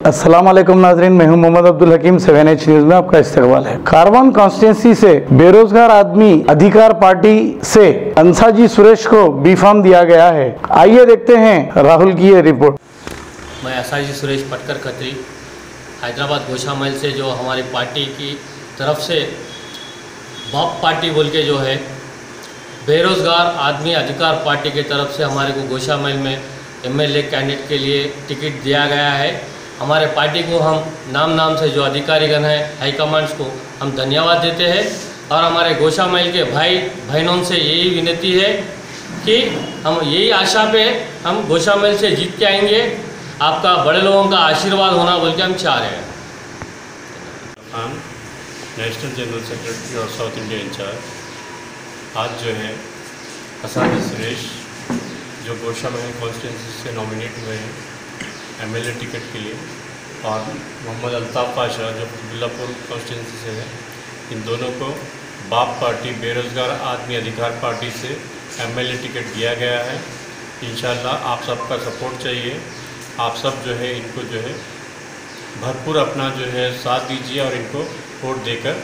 अस्सलाम वालेकुम नाजरीन, मैं हूं मोहम्मद अब्दुल हकीम। 7H न्यूज में आपका इस्तकबाल है। कारवान कॉन्स्टिट्यूंसी से बेरोजगार आदमी अधिकार पार्टी से अंसाजी सुरेश को बी फार्म दिया गया है। आइए देखते हैं राहुल की ये रिपोर्ट। मैं अंसाजी सुरेश पटकर खत्री हैदराबाद गोशा महल से जो हमारी पार्टी की तरफ से बाप पार्टी बोल के जो है बेरोज़गार आदमी अधिकार पार्टी की तरफ से हमारे को गोशा महल में MLA कैंडिडेट के लिए टिकट दिया गया है। हमारे पार्टी को हम नाम से जो अधिकारीगण हैं हाईकमांड्स को हम धन्यवाद देते हैं और हमारे गोशा महल के भाई बहनों से यही विनती है कि हम यही आशा पे हम गोशा महल से जीत के आएंगे। आपका बड़े लोगों का आशीर्वाद होना बोल के हम चाह रहे हैं। नेशनल जनरल सेक्रेटरी और साउथ इंडिया इंचार्ज आज जो है अंसाजी सुरेश जो गोशा महल कॉन्स्टिट्यूंसी से नॉमिनेट हुए हैं MLA टिकट के लिए, और मोहम्मद अल्ताफ़ पाशा जो बिल्लापुर कॉन्स्टिट्यूंसी से है, इन दोनों को बाप पार्टी बेरोज़गार आदमी अधिकार पार्टी से MLA टिकट दिया गया है। इंशाल्लाह आप सबका सपोर्ट चाहिए। आप सब जो है इनको जो है भरपूर अपना जो है साथ दीजिए और इनको वोट देकर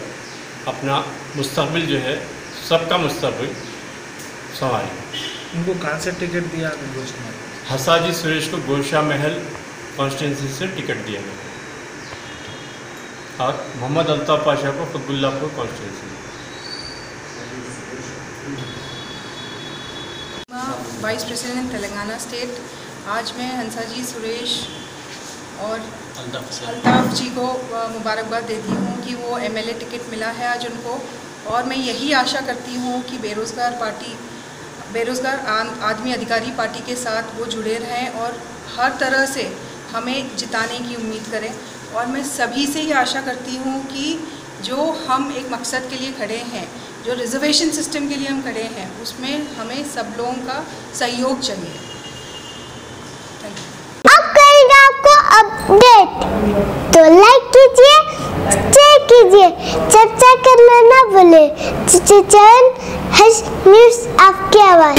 अपना मुस्तकबिल जो है सबका मुस्तकबिल संभालिए। इनको कहाँ से टिकट दिया? अंसाजी सुरेश को गोशा महल कॉन्स्टिट्यूंसी से टिकट दिया गया और मोहम्मद अल्ताफ़ पाशा को Qutbullapur constituency. Vice president Telangana state. आज मैं अंसाजी सुरेश और अल्ताफ़ जी को मुबारकबाद देती हूँ कि वो MLA टिकट मिला है आज उनको, और मैं यही आशा करती हूँ कि बेरोज़गार आदमी अधिकारी पार्टी के साथ वो जुड़े रहें और हर तरह से हमें जिताने की उम्मीद करें। और मैं सभी से ही आशा करती हूँ कि जो हम एक मकसद के लिए खड़े हैं, जो रिजर्वेशन सिस्टम के लिए हम खड़े हैं, उसमें हमें सब लोगों का सहयोग चाहिए। Thank you. अब करेंगे आपको अपडेट, तो लाइक कीजिए, शेयर कीजिए, चर्चा करना ना भूले। चैनल न्यूज़ आपकी आवाज़।